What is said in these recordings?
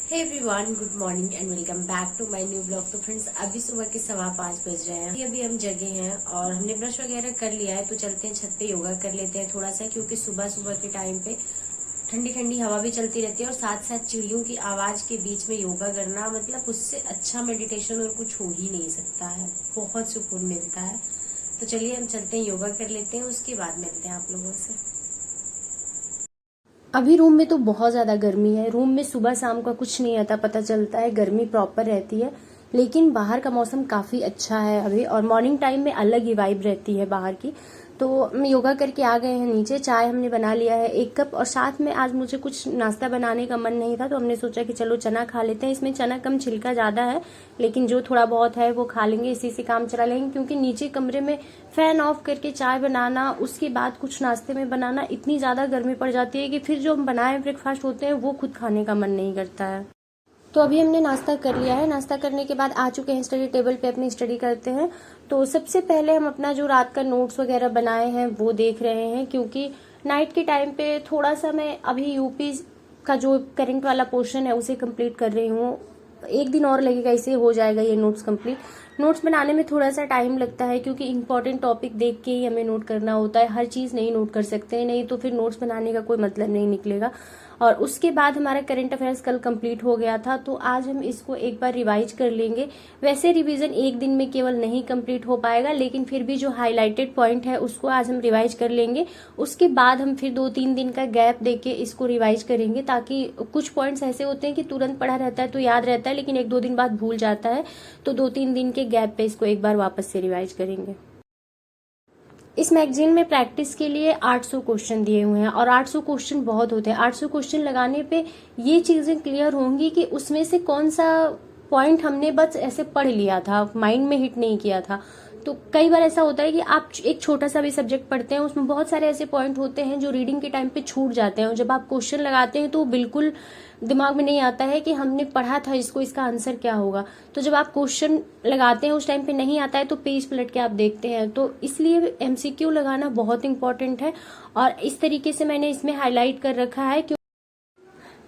Hey everyone, good morning and welcome back to my new blog. तो friends, अभी सुबह के 5:15 बज रहे हैं। अभी हम जगे हैं और हमने ब्रश वगैरह कर लिया है, तो चलते हैं छत पे योगा कर लेते हैं थोड़ा सा, क्योंकि सुबह सुबह के टाइम पे ठंडी ठंडी हवा भी चलती रहती है और साथ साथ चिड़ियों की आवाज के बीच में योगा करना, मतलब उससे अच्छा मेडिटेशन और कुछ हो ही नहीं सकता है। बहुत सुकून मिलता है। तो चलिए हम चलते हैं, योगा कर लेते हैं, उसके बाद मिलते हैं आप लोगों से। अभी रूम में तो बहुत ज़्यादा गर्मी है। रूम में सुबह शाम का कुछ नहीं आता, पता चलता है गर्मी प्रॉपर रहती है। लेकिन बाहर का मौसम काफ़ी अच्छा है अभी, और मॉर्निंग टाइम में अलग ही वाइब रहती है बाहर की। तो हम योगा करके आ गए हैं नीचे, चाय हमने बना लिया है 1 कप, और साथ में आज मुझे कुछ नाश्ता बनाने का मन नहीं था, तो हमने सोचा कि चलो चना खा लेते हैं। इसमें चना कम छिलका ज़्यादा है, लेकिन जो थोड़ा बहुत है वो खा लेंगे, इसी से काम चला लेंगे। क्योंकि नीचे कमरे में फैन ऑफ करके चाय बनाना, उसके बाद कुछ नाश्ते में बनाना, इतनी ज़्यादा गर्मी पड़ जाती है कि फिर जो हम बनाए ब्रेकफास्ट होते हैं वो खुद खाने का मन नहीं करता है। तो अभी हमने नाश्ता कर लिया है। नाश्ता करने के बाद आ चुके हैं स्टडी टेबल पे, अपनी स्टडी करते हैं। तो सबसे पहले हम अपना जो रात का नोट्स वगैरह बनाए हैं वो देख रहे हैं, क्योंकि नाइट के टाइम पे थोड़ा सा मैं अभी यूपी का जो करंट वाला पोर्शन है उसे कंप्लीट कर रही हूँ। 1 दिन और लगेगा, इसे हो जाएगा ये नोट्स कंप्लीट। नोट्स बनाने में थोड़ा सा टाइम लगता है, क्योंकि इंपॉर्टेंट टॉपिक देख के ही हमें नोट करना होता है। हर चीज़ नहीं नोट कर सकते, नहीं तो फिर नोट्स बनाने का कोई मतलब नहीं निकलेगा। और उसके बाद हमारा करंट अफेयर्स कल कंप्लीट हो गया था, तो आज हम इसको एक बार रिवाइज कर लेंगे। वैसे रिवीजन 1 दिन में केवल नहीं कंप्लीट हो पाएगा, लेकिन फिर भी जो हाईलाइटेड पॉइंट है उसको आज हम रिवाइज कर लेंगे। उसके बाद हम फिर 2-3 दिन का गैप देके इसको रिवाइज करेंगे, ताकि कुछ पॉइंट्स ऐसे होते हैं कि तुरंत पढ़ा रहता है तो याद रहता है, लेकिन 1-2 दिन बाद भूल जाता है। तो 2-3 दिन के गैप पे इसको एक बार वापस से रिवाइज करेंगे। इस मैगजीन में प्रैक्टिस के लिए 800 क्वेश्चन दिए हुए हैं, और 800 क्वेश्चन बहुत होते हैं। 800 क्वेश्चन लगाने पे ये चीजें क्लियर होंगी कि उसमें से कौन सा पॉइंट हमने बस ऐसे पढ़ लिया था, माइंड में हिट नहीं किया था। तो कई बार ऐसा होता है कि आप एक छोटा सा भी सब्जेक्ट पढ़ते हैं, उसमें बहुत सारे ऐसे पॉइंट होते हैं जो रीडिंग के टाइम पे छूट जाते हैं, और जब आप क्वेश्चन लगाते हैं तो बिल्कुल दिमाग में नहीं आता है कि हमने पढ़ा था इसको, इसका आंसर क्या होगा। तो जब आप क्वेश्चन लगाते हैं उस टाइम पे नहीं आता है, तो पेज पलट के आप देखते हैं। तो इसलिए एमसीक्यू लगाना बहुत इंपॉर्टेंट है, और इस तरीके से मैंने इसमें हाईलाइट कर रखा है।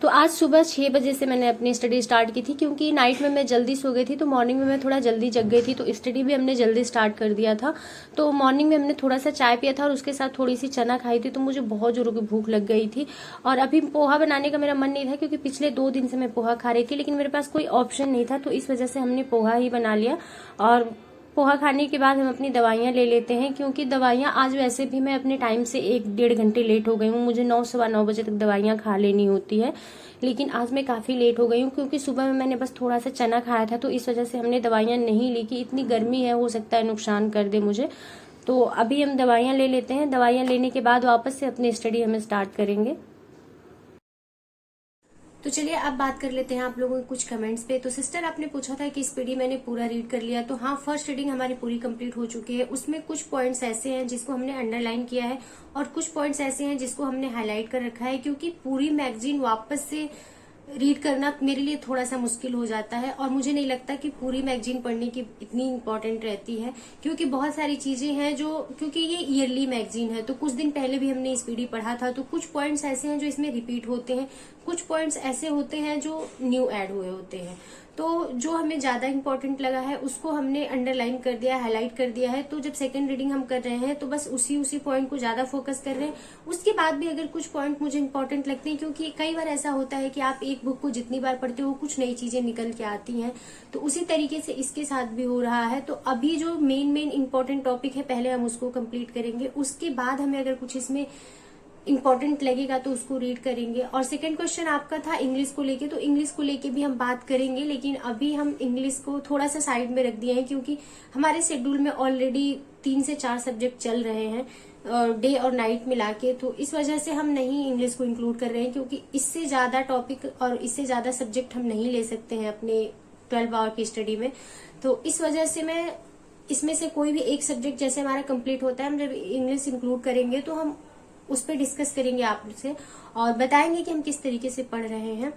तो आज सुबह 6 बजे से मैंने अपनी स्टडी स्टार्ट की थी, क्योंकि नाइट में मैं जल्दी सो गई थी, तो मॉर्निंग में मैं थोड़ा जल्दी जग गई थी, तो स्टडी भी हमने जल्दी स्टार्ट कर दिया था। तो मॉर्निंग में हमने थोड़ा सा चाय पिया था और उसके साथ थोड़ी सी चना खाई थी, तो मुझे बहुत जोरों की भूख लग गई थी। और अभी पोहा बनाने का मेरा मन नहीं था, क्योंकि पिछले 2 दिन से मैं पोहा खा रही थी, लेकिन मेरे पास कोई ऑप्शन नहीं था, तो इस वजह से हमने पोहा ही बना लिया। और पोहा खाने के बाद हम अपनी दवाइयाँ ले लेते हैं, क्योंकि दवाइयाँ आज वैसे भी मैं अपने टाइम से 1-1.5 घंटे लेट हो गई हूँ। मुझे 9, सवा 9 बजे तक दवाइयाँ खा लेनी होती है, लेकिन आज मैं काफ़ी लेट हो गई हूँ, क्योंकि सुबह में मैंने बस थोड़ा सा चना खाया था, तो इस वजह से हमने दवाइयाँ नहीं ली कि इतनी गर्मी है, हो सकता है नुकसान कर दे मुझे। तो अभी हम दवाइयाँ ले लेते हैं, दवाइयाँ लेने के बाद वापस से अपनी स्टडी हम स्टार्ट करेंगे। तो चलिए अब बात कर लेते हैं आप लोगों के कुछ कमेंट्स पे। तो सिस्टर, आपने पूछा था कि इस पीडी मैंने पूरा रीड कर लिया। तो हाँ, फर्स्ट रीडिंग हमारी पूरी कंप्लीट हो चुकी है। उसमें कुछ पॉइंट्स ऐसे हैं जिसको हमने अंडरलाइन किया है, और कुछ पॉइंट्स ऐसे हैं जिसको हमने हाईलाइट कर रखा है, क्योंकि पूरी मैगजीन वापस से रीड करना मेरे लिए थोड़ा सा मुश्किल हो जाता है, और मुझे नहीं लगता कि पूरी मैगजीन पढ़ने की इतनी इम्पोर्टेंट रहती है, क्योंकि बहुत सारी चीजें हैं जो, क्योंकि ये ईयरली मैगजीन है, तो कुछ दिन पहले भी हमने इस पीडी पढ़ा था, तो कुछ पॉइंट्स ऐसे हैं जो इसमें रिपीट होते हैं, कुछ पॉइंट्स ऐसे होते हैं जो न्यू ऐड हुए होते हैं। तो जो हमें ज्यादा इंपॉर्टेंट लगा है उसको हमने अंडरलाइन कर दिया, हाईलाइट कर दिया है। तो जब सेकंड रीडिंग हम कर रहे हैं तो बस उसी पॉइंट को ज्यादा फोकस कर रहे हैं। उसके बाद भी अगर कुछ पॉइंट मुझे इंपॉर्टेंट लगते हैं, क्योंकि कई बार ऐसा होता है कि आप एक बुक को जितनी बार पढ़ते हो कुछ नई चीजें निकल के आती हैं, तो उसी तरीके से इसके साथ भी हो रहा है। तो अभी जो मेन इंपॉर्टेंट टॉपिक है पहले हम उसको कंप्लीट करेंगे, उसके बाद हमें अगर कुछ इसमें इंपॉर्टेंट लगेगा तो उसको रीड करेंगे। और सेकंड क्वेश्चन आपका था इंग्लिश को लेके, तो इंग्लिश को लेके भी हम बात करेंगे, लेकिन अभी हम इंग्लिश को थोड़ा सा साइड में रख दिए हैं, क्योंकि हमारे शेड्यूल में ऑलरेडी 3 से 4 सब्जेक्ट चल रहे हैं, डे और नाइट मिला के। तो इस वजह से हम नहीं इंग्लिश को इंक्लूड कर रहे हैं, क्योंकि इससे ज्यादा टॉपिक और इससे ज्यादा सब्जेक्ट हम नहीं ले सकते हैं अपने 12 आवर की स्टडी में। तो इस वजह से मैं इसमें से कोई भी एक सब्जेक्ट जैसे हमारा कंप्लीट होता है, हम जब इंग्लिश इंक्लूड करेंगे तो हम उस पर डिस्कस करेंगे आपसे, और बताएंगे कि हम किस तरीके से पढ़ रहे हैं।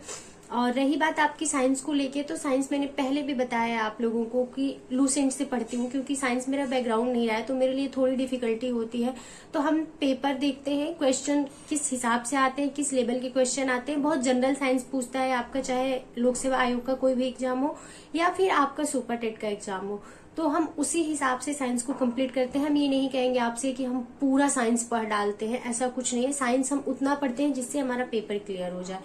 और रही बात आपकी साइंस को लेके, तो साइंस मैंने पहले भी बताया आप लोगों को कि लूसेंट से पढ़ती हूँ, क्योंकि साइंस मेरा बैकग्राउंड नहीं रहा है तो मेरे लिए थोड़ी डिफिकल्टी होती है। तो हम पेपर देखते हैं, क्वेश्चन किस हिसाब से आते हैं, किस लेवल के क्वेश्चन आते हैं। बहुत जनरल साइंस पूछता है आपका, चाहे लोक सेवा आयोग का कोई भी एग्जाम हो या फिर आपका सुपर टेट का एग्जाम हो, तो हम उसी हिसाब से साइंस को कंप्लीट करते हैं। हम ये नहीं कहेंगे आपसे कि हम पूरा साइंस पढ़ डालते हैं, ऐसा कुछ नहीं है। साइंस हम उतना पढ़ते हैं जिससे हमारा पेपर क्लियर हो जाए,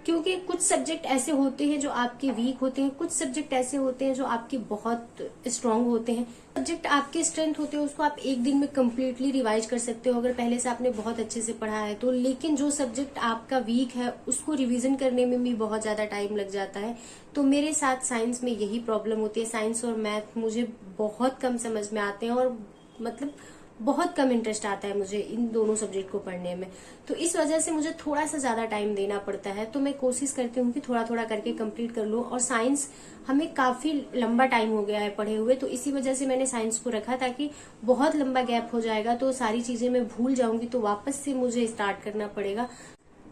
क्योंकि कुछ सब्जेक्ट ऐसे होते हैं जो आपके वीक होते हैं, कुछ सब्जेक्ट ऐसे होते हैं जो आपके बहुत स्ट्रांग होते हैं। सब्जेक्ट आपके स्ट्रेंथ होते हैं उसको आप एक दिन में कम्प्लीटली रिवाइज कर सकते हो अगर पहले से आपने बहुत अच्छे से पढ़ा है तो। लेकिन जो सब्जेक्ट आपका वीक है उसको रिवीजन करने में भी बहुत ज्यादा टाइम लग जाता है। तो मेरे साथ साइंस में यही प्रॉब्लम होती है। साइंस और मैथ मुझे बहुत कम समझ में आते हैं और मतलब बहुत कम इंटरेस्ट आता है मुझे इन दोनों सब्जेक्ट को पढ़ने में। तो इस वजह से मुझे थोड़ा सा ज्यादा टाइम देना पड़ता है। तो मैं कोशिश करती हूँ कि थोड़ा थोड़ा करके कंप्लीट कर लूँ। और साइंस हमें काफी लंबा टाइम हो गया है पढ़े हुए, तो इसी वजह से मैंने साइंस को रखा, ताकि बहुत लंबा गैप हो जाएगा तो सारी चीजें मैं भूल जाऊंगी, तो वापस से मुझे स्टार्ट करना पड़ेगा।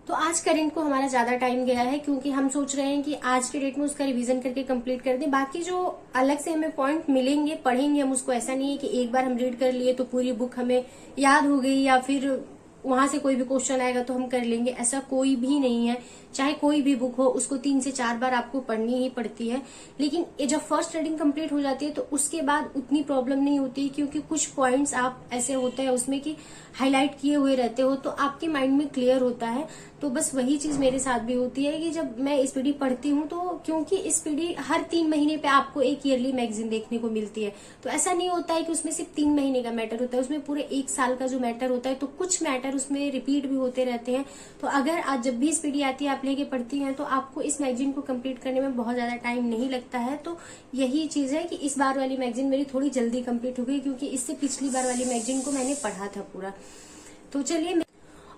तो आज करेंट को हमारा ज्यादा टाइम गया है, क्योंकि हम सोच रहे हैं कि आज के डेट में उसका रिवीजन करके कंप्लीट कर दें। बाकी जो अलग से हमें पॉइंट मिलेंगे पढ़ेंगे हम उसको, ऐसा नहीं है कि एक बार हम रीड कर लिए तो पूरी बुक हमें याद हो गई या फिर वहां से कोई भी क्वेश्चन आएगा तो हम कर लेंगे, ऐसा कोई भी नहीं है। चाहे कोई भी बुक हो उसको 3 से 4 बार आपको पढ़नी ही पड़ती है। लेकिन ये जब फर्स्ट रीडिंग कंप्लीट हो जाती है तो उसके बाद उतनी प्रॉब्लम नहीं होती, क्योंकि कुछ पॉइंट्स आप ऐसे होते हैं उसमें कि हाईलाइट किए हुए रहते हो तो आपके माइंड में क्लियर होता है। तो बस वही चीज मेरे साथ भी होती है कि जब मैं स्पीडी पढ़ती हूँ तो, क्योंकि स्पीडी हर 3 महीने पे आपको एक ईयरली मैगजीन देखने को मिलती है, तो ऐसा नहीं होता है कि उसमें सिर्फ 3 महीने का मैटर होता है, उसमें पूरे 1 साल का जो मैटर होता है। तो कुछ मैटर उसमें रिपीट भी होते रहते हैं। तो अगर आज जब भी स्पीडी आती है आप लेके पढ़ती हैं तो आपको इस मैगजीन को कंप्लीट करने में बहुत ज्यादा टाइम नहीं लगता है। तो यही चीज है कि इस बार वाली मैगजीन मेरी थोड़ी जल्दी कंप्लीट हो गई, क्योंकि इससे पिछली बार वाली मैगजीन को मैंने पढ़ा था पूरा। तो चलिए,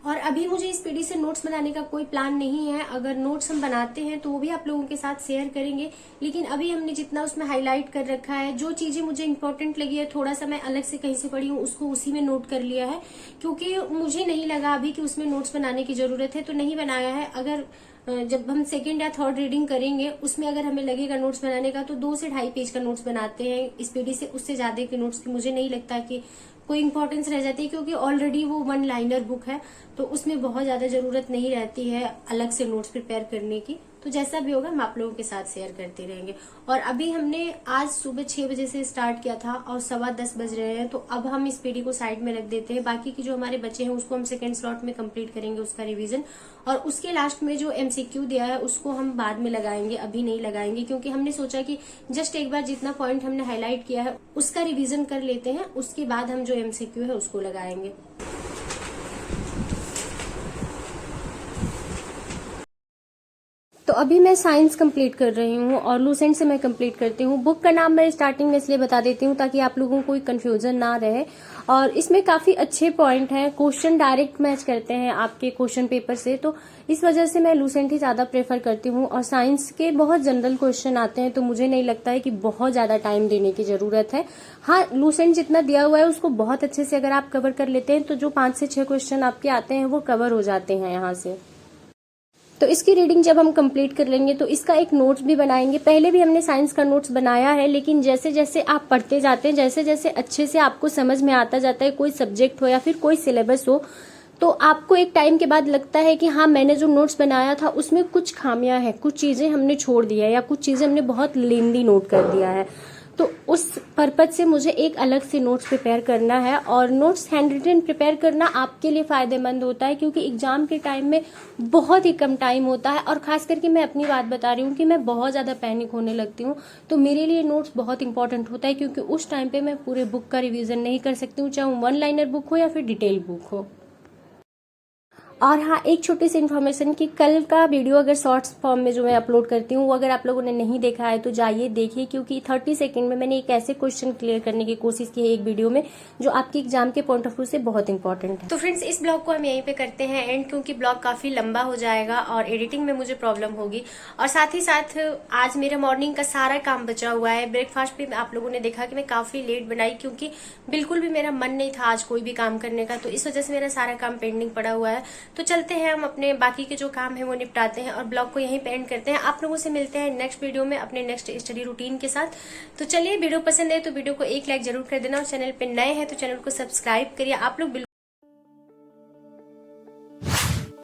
और अभी मुझे इस पीडी से नोट्स बनाने का कोई प्लान नहीं है। अगर नोट्स हम बनाते हैं तो वो भी आप लोगों के साथ शेयर करेंगे। लेकिन अभी हमने जितना उसमें हाईलाइट कर रखा है, जो चीजें मुझे इंपॉर्टेंट लगी है, थोड़ा सा मैं अलग से कहीं से पढ़ी हूँ उसको उसी में नोट कर लिया है, क्योंकि मुझे नहीं लगा अभी कि उसमें नोट्स बनाने की जरूरत है, तो नहीं बनाया है। अगर जब हम सेकेंड या थर्ड रीडिंग करेंगे उसमें अगर हमें लगेगा नोट्स बनाने का तो 2 से 2.5 पेज का नोट्स बनाते हैं इस पीडी से। उससे ज्यादा के नोट्स की मुझे नहीं लगता कि कोई इंपॉर्टेंस रह जाती है, क्योंकि ऑलरेडी वो 1 लाइनर बुक है तो उसमें बहुत ज्यादा जरूरत नहीं रहती है अलग से नोट्स प्रिपेयर करने की। तो जैसा भी होगा हम आप लोगों के साथ शेयर करते रहेंगे। और अभी हमने आज सुबह 6 बजे से स्टार्ट किया था और 10:15 बज रहे हैं, तो अब हम इस पीडी को साइड में रख देते हैं। बाकी की जो हमारे बच्चे हैं उसको हम सेकंड स्लॉट में कंप्लीट करेंगे उसका रिवीजन, और उसके लास्ट में जो MCQ दिया है उसको हम बाद में लगाएंगे, अभी नहीं लगाएंगे, क्योंकि हमने सोचा कि जस्ट एक बार जितना पॉइंट हमने हाईलाइट किया है उसका रिवीजन कर लेते हैं, उसके बाद हम जो MCQ है उसको लगाएंगे। तो अभी मैं साइंस कंप्लीट कर रही हूँ और लूसेंट से मैं कंप्लीट करती हूँ। बुक का नाम मैं स्टार्टिंग में इसलिए बता देती हूँ ताकि आप लोगों को कोई कंफ्यूजन ना रहे। और इसमें काफी अच्छे पॉइंट हैं, क्वेश्चन डायरेक्ट मैच करते हैं आपके क्वेश्चन पेपर से, तो इस वजह से मैं लूसेंट ही ज्यादा प्रेफर करती हूँ। और साइंस के बहुत जनरल क्वेश्चन आते हैं तो मुझे नहीं लगता है कि बहुत ज्यादा टाइम देने की जरूरत है। हाँ, लूसेंट जितना दिया हुआ है उसको बहुत अच्छे से अगर आप कवर कर लेते हैं तो जो 5 से 6 क्वेश्चन आपके आते हैं वो कवर हो जाते हैं यहाँ से। तो इसकी रीडिंग जब हम कंप्लीट कर लेंगे तो इसका एक नोट्स भी बनाएंगे। पहले भी हमने साइंस का नोट्स बनाया है, लेकिन जैसे जैसे आप पढ़ते जाते हैं, जैसे जैसे अच्छे से आपको समझ में आता जाता है, कोई सब्जेक्ट हो या फिर कोई सिलेबस हो, तो आपको एक टाइम के बाद लगता है कि हाँ, मैंने जो नोट्स बनाया था उसमें कुछ खामियां हैं, कुछ चीजें हमने छोड़ दिया है या कुछ चीजें हमने बहुत लेंदी नोट कर दिया है। तो उस पर्पज से मुझे एक अलग से नोट्स प्रिपेयर करना है। और नोट्स हैंड रिटन प्रिपेयर करना आपके लिए फायदेमंद होता है, क्योंकि एग्जाम के टाइम में बहुत ही कम टाइम होता है। और खास करके मैं अपनी बात बता रही हूँ कि मैं बहुत ज्यादा पैनिक होने लगती हूँ, तो मेरे लिए नोट्स बहुत इंपॉर्टेंट होता है, क्योंकि उस टाइम पे मैं पूरे बुक का रिवीजन नहीं कर सकती हूँ, चाहे 1 लाइनर बुक हो या फिर डिटेल बुक हो। और हाँ, एक छोटी सी इन्फॉर्मेशन कि कल का वीडियो अगर शॉर्ट्स फॉर्म में जो मैं अपलोड करती हूँ वो अगर आप लोगों ने नहीं देखा है तो जाइए देखिए, क्योंकि 30 सेकंड में मैंने एक ऐसे क्वेश्चन क्लियर करने की कोशिश की है एक वीडियो में जो आपके एग्जाम के पॉइंट ऑफ व्यू से बहुत इंपॉर्टेंट है। तो फ्रेंड्स, इस ब्लॉग को हम यहीं पे करते हैं एंड, क्योंकि ब्लॉग काफी लंबा हो जाएगा और एडिटिंग में मुझे प्रॉब्लम होगी। और साथ ही साथ आज मेरा मॉर्निंग का सारा काम बचा हुआ है। ब्रेकफास्ट भी आप लोगों ने देखा कि मैं काफी लेट बनाई, क्योंकि बिल्कुल भी मेरा मन नहीं था आज कोई भी काम करने का, तो इस वजह से मेरा सारा काम पेंडिंग पड़ा हुआ है। तो चलते हैं हम अपने बाकी के जो काम है वो निपटाते हैं और ब्लॉग को यहीं पे एंड करते हैं। आप लोगों से मिलते हैं नेक्स्ट वीडियो में अपने नेक्स्ट स्टडी रूटीन के साथ। तो चलिए, वीडियो पसंद है तो वीडियो को एक लाइक जरूर कर देना और चैनल पे नए हैं तो चैनल को सब्सक्राइब करिए। आप लोग बिल्कुल